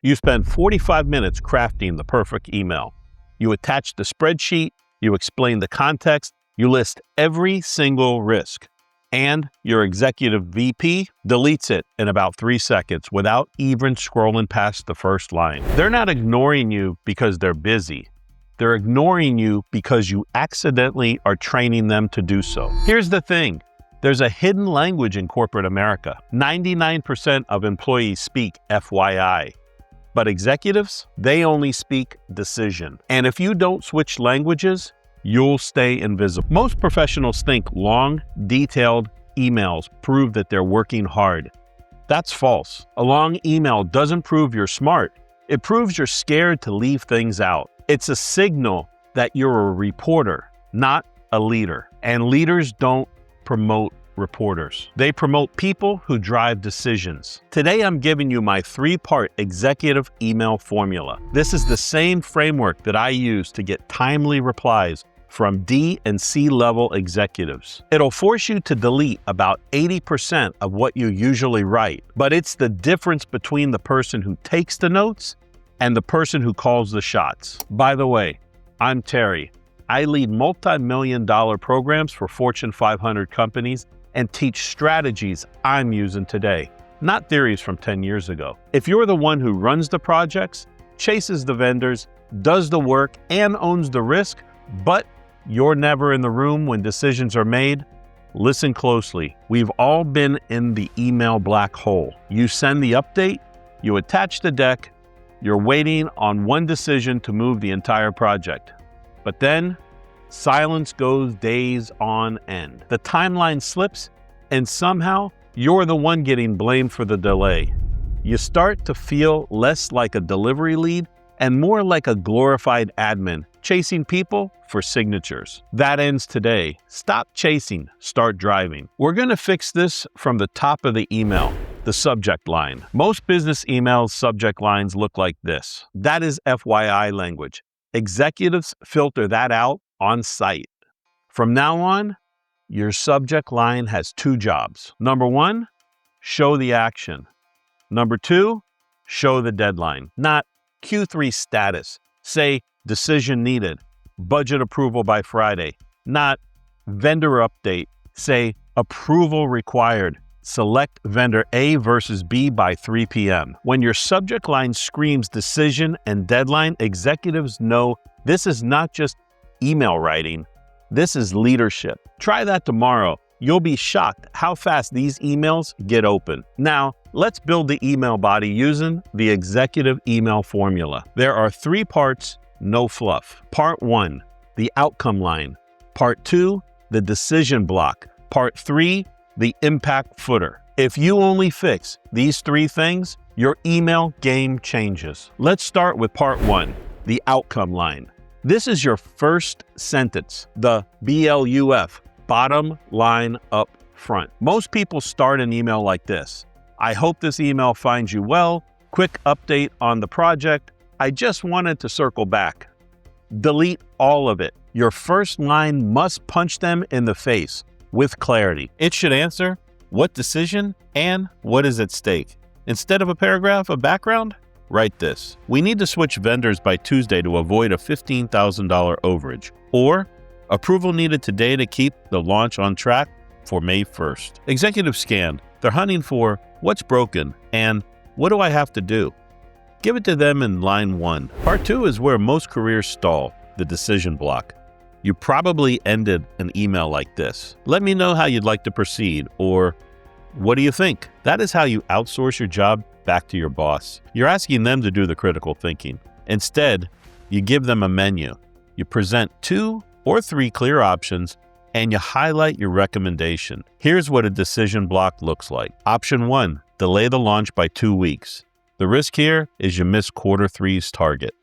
You spend 45 minutes crafting the perfect email. You attach the spreadsheet, you explain the context, you list every single risk, and your executive VP deletes it in about 3 seconds without even scrolling past the first line. They're not ignoring you because they're busy. They're ignoring you because you accidentally are training them to do so. Here's the thing. There's a hidden language in corporate America. 99% of employees speak FYI. But executives, they only speak decision. And if you don't switch languages, you'll stay invisible. Most professionals think long, detailed emails prove that they're working hard. That's false. A long email doesn't prove you're smart. It proves you're scared to leave things out. It's a signal that you're a reporter, not a leader. And leaders don't promote reporters. They promote people who drive decisions. Today, I'm giving you my 3-part executive email formula. This is the same framework that I use to get timely replies from D and C level executives. It'll force you to delete about 80% of what you usually write, but it's the difference between the person who takes the notes and the person who calls the shots. By the way, I'm Terry. I lead multi-million-dollar programs for Fortune 500 companies and teach strategies I'm using today, not theories from 10 years ago. If you're the one who runs the projects, chases the vendors, does the work, and owns the risk, but you're never in the room when decisions are made, listen closely. We've all been in the email black hole. You send the update, you attach the deck, you're waiting on one decision to move the entire project. But then, silence goes days on end. The timeline slips, and somehow you're the one getting blamed for the delay. You start to feel less like a delivery lead and more like a glorified admin, chasing people for signatures. That ends today. Stop chasing, start driving. We're going to fix this from the top of the email, the subject line. Most business emails subject lines look like this. That is FYI language. Executives filter that out on site. From now on, your subject line has 2 jobs. Number 1, show the action. Number 2, show the deadline. Not Q3 status. Say decision needed. Budget approval by Friday. Not vendor update. Say approval required. Select vendor A versus B by 3 p.m. When your subject line screams decision and deadline, executives know this is not just email writing, this is leadership. Try that tomorrow. You'll be shocked how fast these emails get open. Now, let's build the email body using the executive email formula. There are 3 parts, no fluff. Part 1, the outcome line. Part 2, the decision block. Part 3, the impact footer. If you only fix these 3 things, your email game changes. Let's start with part 1, the outcome line. This is your first sentence, the BLUF, bottom line up front. Most people start an email like this. I hope this email finds you well. Quick update on the project. I just wanted to circle back. Delete all of it. Your first line must punch them in the face with clarity. It should answer what decision and what is at stake. Instead of a paragraph of background, write this. We need to switch vendors by Tuesday to avoid a $15,000 overage. Or approval needed today to keep the launch on track for May 1st. Executive scan. They're hunting for what's broken and what do I have to do? Give it to them in line 1. Part 2 is where most careers stall, the decision block. You probably ended an email like this. Let me know how you'd like to proceed, or what do you think? That is how you outsource your job back to your boss. You're asking them to do the critical thinking. Instead, you give them a menu. You present 2 or 3 clear options, and you highlight your recommendation. Here's what a decision block looks like. Option 1, delay the launch by 2 weeks. The risk here is you miss Q3's target.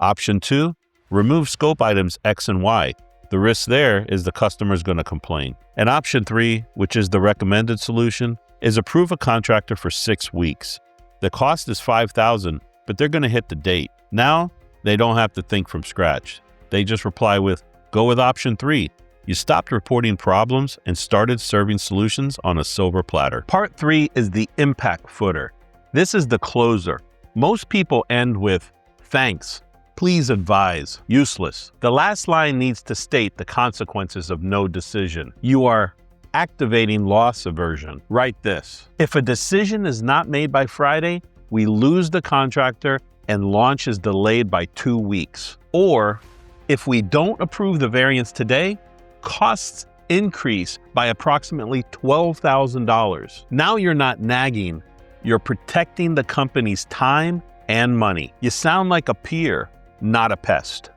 Option 2, remove scope items X and Y. The risk there is the customer's going to complain. And option 3, which is the recommended solution, is approve a contractor for 6 weeks. The cost is $5,000, but they're going to hit the date. Now, they don't have to think from scratch. They just reply with, go with option 3. You stopped reporting problems and started serving solutions on a silver platter. Part 3 is the impact footer. This is the closer. Most people end with, "Thanks, please advise," useless. The last line needs to state the consequences of no decision. You are activating loss aversion. Write this: if a decision is not made by Friday, we lose the contractor and launch is delayed by 2 weeks. Or if we don't approve the variance today, costs increase by approximately $12,000. Now you're not nagging, you're protecting the company's time and money. You sound like a peer, not a pest.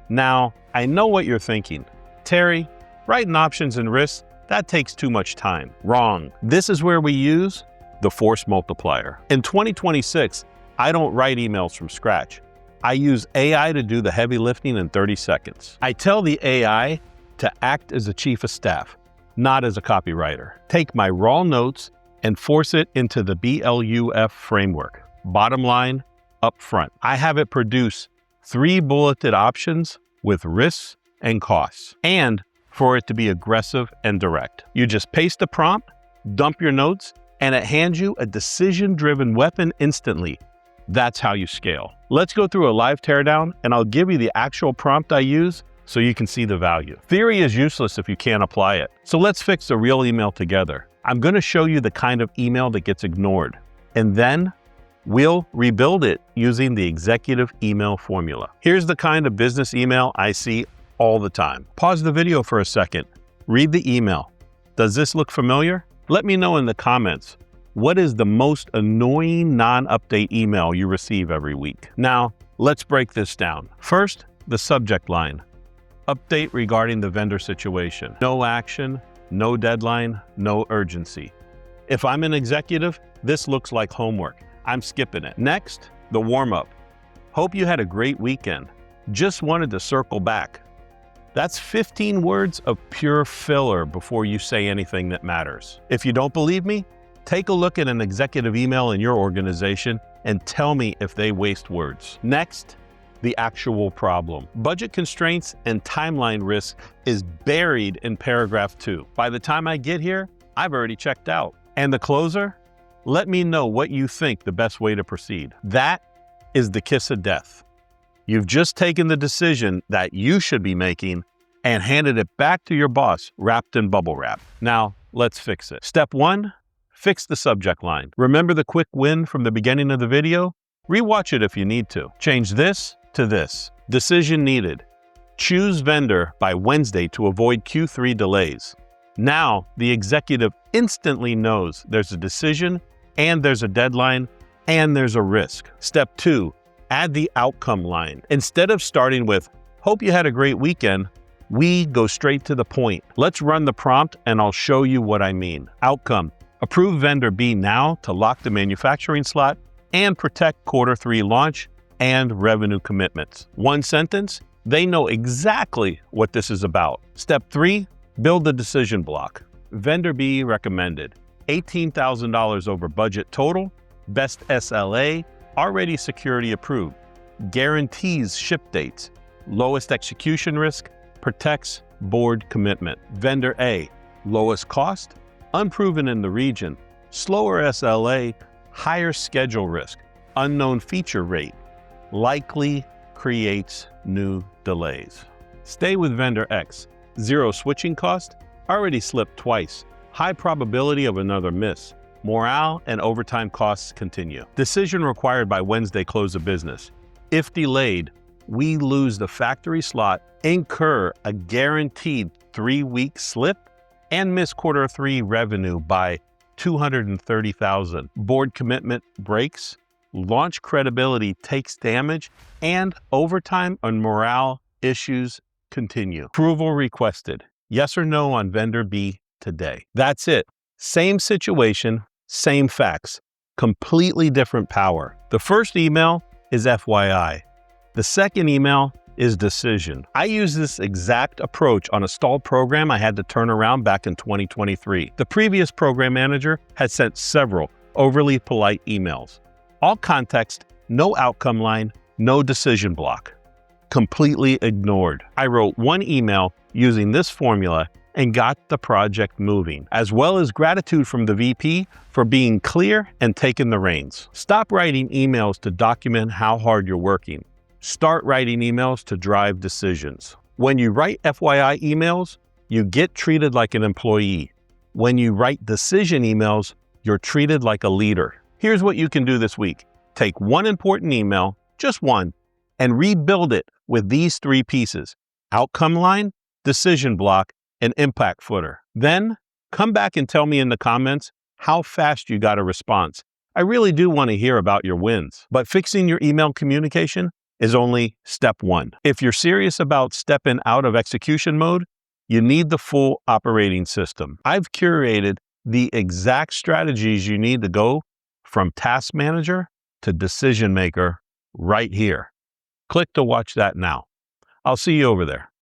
Now, I know what you're thinking. Terry, writing options and risks, that takes too much time. Wrong. This is where we use the force multiplier. In 2026, I don't write emails from scratch. I use AI to do the heavy lifting in 30 seconds. I tell the AI to act as a chief of staff, not as a copywriter. Take my raw notes and force it into the BLUF framework. Bottom line, up front. I have it produce 3 bulleted options with risks and costs, and for it to be aggressive and direct. You just paste the prompt, dump your notes, and it hands you a decision-driven weapon instantly. That's how you scale. Let's go through a live teardown, and I'll give you the actual prompt I use so you can see the value. Theory is useless if you can't apply it. So let's fix a real email together. I'm going to show you the kind of email that gets ignored, and then we'll rebuild it using the executive email formula. Here's the kind of business email I see all the time. Pause the video for a second. Read the email. Does this look familiar? Let me know in the comments. What is the most annoying non-update email you receive every week? Now, let's break this down. First, the subject line. Update regarding the vendor situation. No action, no deadline, no urgency. If I'm an executive, this looks like homework. I'm skipping it. Next, the warm-up. Hope you had a great weekend. Just wanted to circle back. That's 15 words of pure filler before you say anything that matters. If you don't believe me, take a look at an executive email in your organization and tell me if they waste words. Next, the actual problem. Budget constraints and timeline risk is buried in paragraph 2. By the time I get here, I've already checked out. And the closer? Let me know what you think the best way to proceed. That is the kiss of death. You've just taken the decision that you should be making and handed it back to your boss wrapped in bubble wrap. Now, let's fix it. Step 1, fix the subject line. Remember the quick win from the beginning of the video? Rewatch it if you need to. Change this to this. Decision needed. Choose vendor by Wednesday to avoid Q3 delays. Now, the executive instantly knows there's a decision and there's a deadline and there's a risk. Step 2, add the outcome line. Instead of starting with, hope you had a great weekend, we go straight to the point. Let's run the prompt and I'll show you what I mean. Outcome, approve vendor B now to lock the manufacturing slot and protect Q3 launch and revenue commitments. One sentence, they know exactly what this is about. Step 3, build the decision block. Vendor B recommended, $18,000 over budget total, best SLA, already security approved, guarantees ship dates, lowest execution risk, protects board commitment. Vendor A, lowest cost, unproven in the region, slower SLA, higher schedule risk, unknown feature rate, likely creates new delays. Stay with vendor X, zero switching cost, already slipped twice, high probability of another miss, morale and overtime costs continue. Decision required by Wednesday close of business. If delayed, we lose the factory slot, incur a guaranteed 3-week slip, and miss Q3 revenue by $230,000. Board commitment breaks, launch credibility takes damage, and overtime and morale issues continue. Approval requested. Yes or no on vendor B today. That's it. Same situation, same facts, completely different power. The first email is FYI. The second email is decision. I use this exact approach on a stalled program I had to turn around back in 2023. The previous program manager had sent several overly polite emails. All context, no outcome line, no decision block. Completely ignored. I wrote one email using this formula and got the project moving, as well as gratitude from the VP for being clear and taking the reins. Stop writing emails to document how hard you're working. Start writing emails to drive decisions. When you write FYI emails, you get treated like an employee. When you write decision emails, you're treated like a leader. Here's what you can do this week. Take one important email, just one, and rebuild it with these 3 pieces: outcome line, decision block, and impact footer. Then come back and tell me in the comments how fast you got a response. I really do want to hear about your wins. But fixing your email communication is only step 1. If you're serious about stepping out of execution mode, you need the full operating system. I've curated the exact strategies you need to go from task manager to decision maker right here. Click to watch that now. I'll see you over there.